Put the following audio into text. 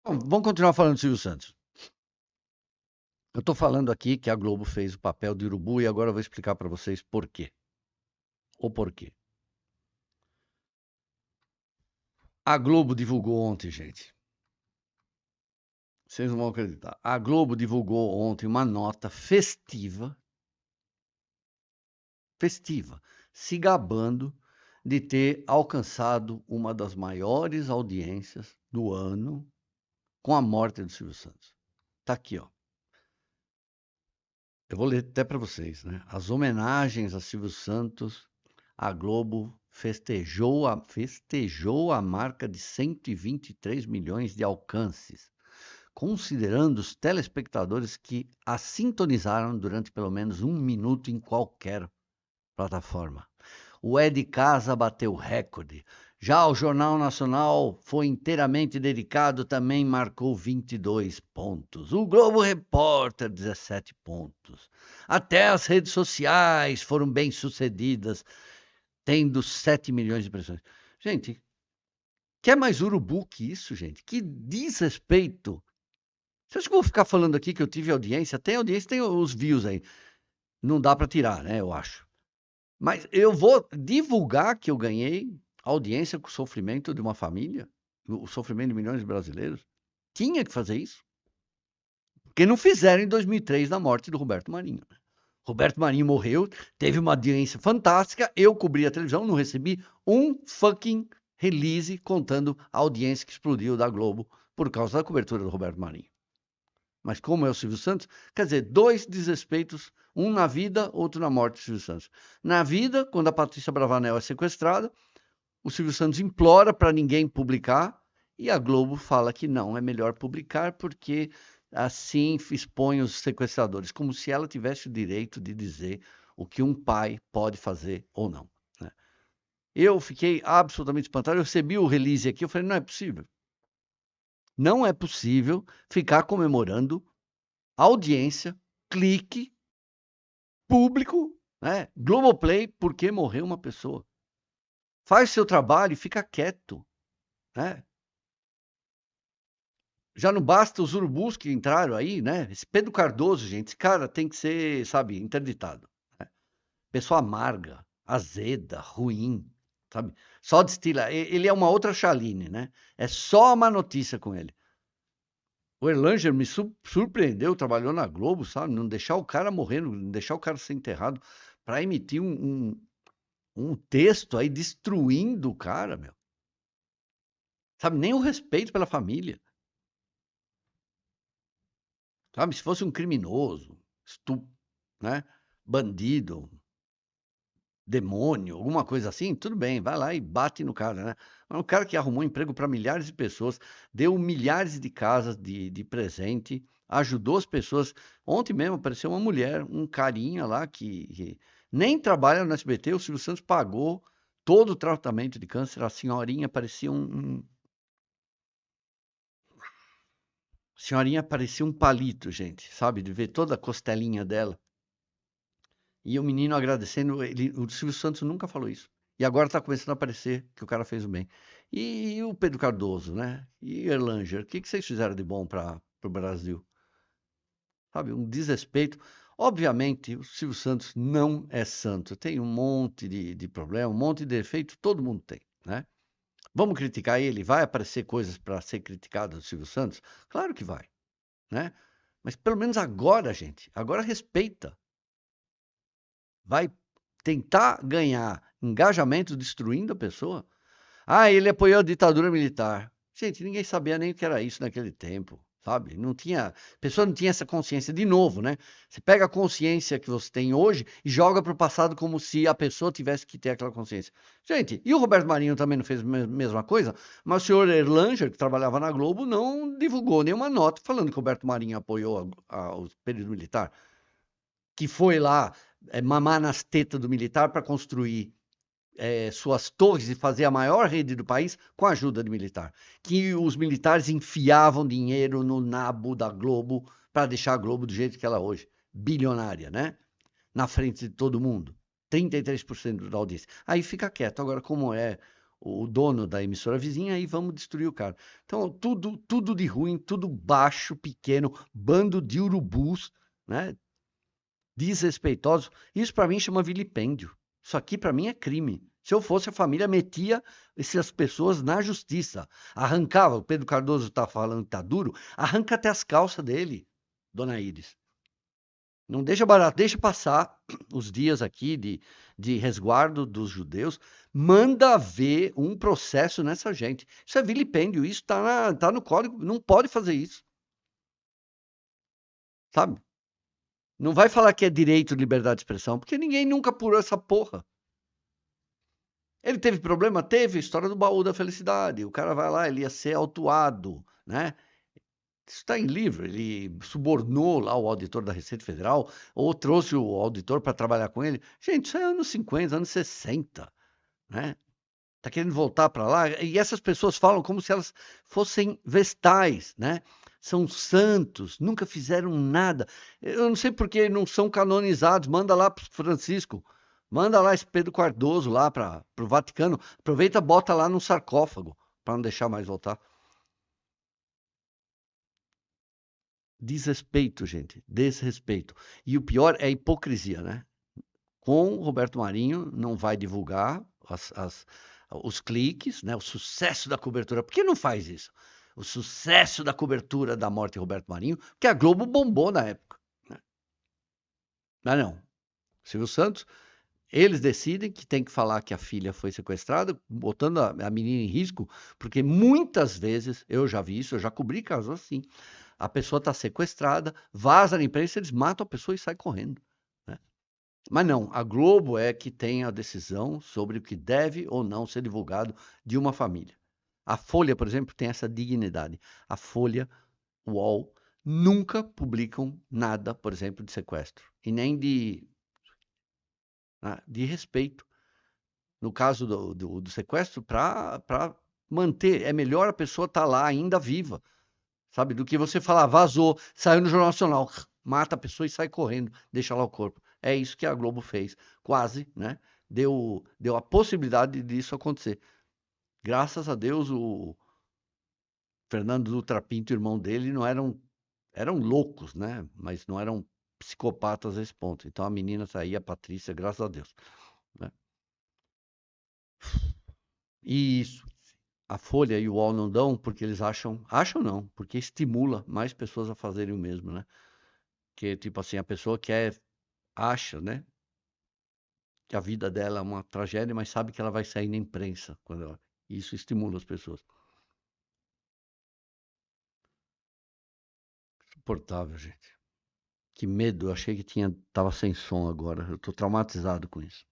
Bom, vamos continuar falando do Silvio Santos. Eu estou falando aqui que a Globo fez o papel de urubu e agora eu vou explicar para vocês por quê. O porquê. A Globo divulgou ontem, gente. Vocês não vão acreditar. A Globo divulgou ontem uma nota festiva, se gabando de ter alcançado uma das maiores audiências do ano com a morte do Silvio Santos. Tá aqui, ó. Eu vou ler até para vocês, né? As homenagens a Silvio Santos, a Globo festejou a marca de 123 milhões de alcances, considerando os telespectadores que a sintonizaram durante pelo menos um minuto em qualquer plataforma. O É de Casa bateu recorde. Já o Jornal Nacional foi inteiramente dedicado, também marcou 22 pontos. O Globo Repórter, 17 pontos. Até as redes sociais foram bem sucedidas, tendo 7 milhões de impressões. Gente, quer mais urubu que isso, gente? Que desrespeito. Você acha que eu vou ficar falando aqui que eu tive audiência? Tem audiência, tem os views aí. Não dá para tirar, né? Eu acho. Mas eu vou divulgar que eu ganhei audiência com o sofrimento de uma família, o sofrimento de milhões de brasileiros. Tinha que fazer isso. Porque não fizeram em 2003 na morte do Roberto Marinho. Roberto Marinho morreu, teve uma audiência fantástica, eu cobri a televisão, não recebi um fucking release contando a audiência que explodiu da Globo por causa da cobertura do Roberto Marinho. Mas como é o Silvio Santos, quer dizer, dois desrespeitos, um na vida, outro na morte do Silvio Santos. Na vida, quando a Patrícia Bravanel é sequestrada, o Silvio Santos implora para ninguém publicar e a Globo fala que não, é melhor publicar porque assim expõe os sequestradores, como se ela tivesse o direito de dizer o que um pai pode fazer ou não, né? Eu fiquei absolutamente espantado, eu recebi o release aqui, eu falei, não é possível. Não é possível ficar comemorando audiência, clique, público, né? Globoplay, porque morreu uma pessoa. Faz seu trabalho e fica quieto, né? Já não basta os urubus que entraram aí, né? Esse Pedro Cardoso, gente, esse cara tem que ser, sabe, interditado, né? Pessoa amarga, azeda, ruim, sabe? Só destila. Ele é uma outra Chaline, né? É só uma notícia com ele. O Erlanger me surpreendeu, trabalhou na Globo, sabe? Não deixar o cara morrer, não deixar o cara ser enterrado para emitir um texto aí destruindo o cara, meu. Sabe? Nem o respeito pela família. Sabe? Se fosse um criminoso, né? Bandido, demônio, alguma coisa assim, tudo bem, vai lá e bate no cara, né? Mas um cara que arrumou emprego para milhares de pessoas, deu milhares de casas de presente, ajudou as pessoas. Ontem mesmo apareceu uma mulher, um carinha lá que nem trabalha no SBT, o Silvio Santos pagou todo o tratamento de câncer, a senhorinha parecia um palito, gente, sabe? De ver toda a costelinha dela. E o menino agradecendo, o Silvio Santos nunca falou isso. E agora está começando a aparecer que o cara fez o bem. E o Pedro Cardoso, né? E Erlanger, o que vocês fizeram de bom para o Brasil? Sabe, um desrespeito. Obviamente, o Silvio Santos não é santo. Tem um monte de problema, um monte de defeito, todo mundo tem, né? Vamos criticar ele? Vai aparecer coisas para ser criticado do Silvio Santos? Claro que vai, né? Mas pelo menos agora, gente, agora respeita. Vai tentar ganhar engajamento destruindo a pessoa? Ah, ele apoiou a ditadura militar. Gente, ninguém sabia nem o que era isso naquele tempo, sabe? Não tinha, a pessoa não tinha essa consciência. De novo, né? Você pega a consciência que você tem hoje e joga para o passado como se a pessoa tivesse que ter aquela consciência. Gente, e o Roberto Marinho também não fez a mesma coisa? Mas o senhor Erlanger, que trabalhava na Globo, não divulgou nenhuma nota falando que o Roberto Marinho apoiou o período militar, que foi lá mamar nas tetas do militar para construir suas torres e fazer a maior rede do país com a ajuda de militar. Que os militares enfiavam dinheiro no nabo da Globo para deixar a Globo do jeito que ela é hoje, bilionária, né? Na frente de todo mundo. 33% da audiência. Aí fica quieto. Agora, como é o dono da emissora vizinha e vamos destruir o cara. Então, tudo de ruim, tudo baixo, pequeno, bando de urubus, né? Desrespeitosos. Isso para mim chama vilipêndio. Isso aqui para mim é crime. Se eu fosse a família, metia essas pessoas na justiça. Arrancava, o Pedro Cardoso está falando que tá duro, arranca até as calças dele, dona Iris. Não deixa barato, deixa passar os dias aqui de resguardo dos judeus, manda ver um processo nessa gente. Isso é vilipêndio, isso tá no código, não pode fazer isso, sabe? Não vai falar que é direito de liberdade de expressão, porque ninguém nunca apurou essa porra. Ele teve problema? Teve, história do baú da felicidade. O cara vai lá, ele ia ser autuado, né? Isso está em livro. Ele subornou lá o auditor da Receita Federal ou trouxe o auditor para trabalhar com ele. Gente, isso é anos 50, anos 60, né? Tá querendo voltar para lá? E essas pessoas falam como se elas fossem vestais, né? São santos, nunca fizeram nada. Eu não sei por que não são canonizados. Manda lá para Francisco, manda lá esse Pedro Cardoso lá para o Vaticano. Aproveita, bota lá num sarcófago para não deixar mais voltar. Desrespeito, gente, desrespeito. E o pior é a hipocrisia, né? Com o Roberto Marinho não vai divulgar os cliques, né? O sucesso da cobertura. Por que não faz isso? O sucesso da cobertura da morte de Roberto Marinho, porque a Globo bombou na época, né? Mas não. Silvio Santos, eles decidem que tem que falar que a filha foi sequestrada, botando a menina em risco, porque muitas vezes, eu já vi isso, eu já cobri casos assim, a pessoa está sequestrada, vaza na imprensa, eles matam a pessoa e saem correndo, né? Mas não, a Globo é que tem a decisão sobre o que deve ou não ser divulgado de uma família. A Folha, por exemplo, tem essa dignidade. A Folha, o UOL, nunca publicam nada, por exemplo, de sequestro. E nem de respeito. No caso do sequestro, para manter. É melhor a pessoa estar lá ainda viva, sabe? Do que você falar, vazou, saiu no Jornal Nacional, mata a pessoa e sai correndo, deixa lá o corpo. É isso que a Globo fez, quase, né? Deu a possibilidade disso acontecer. Graças a Deus, o Fernando Dutra Pinto, irmão dele, não eram loucos, né? Mas não eram psicopatas a esse ponto. Então a menina saía, a Patrícia, graças a Deus, né? E isso. A Folha e o UOL não dão porque eles acham não, porque estimula mais pessoas a fazerem o mesmo, né? Que tipo assim, a pessoa acha, né, que a vida dela é uma tragédia, mas sabe que ela vai sair na imprensa isso estimula as pessoas. Insuportável, gente. Que medo, eu achei que tava sem som agora. Eu tô traumatizado com isso.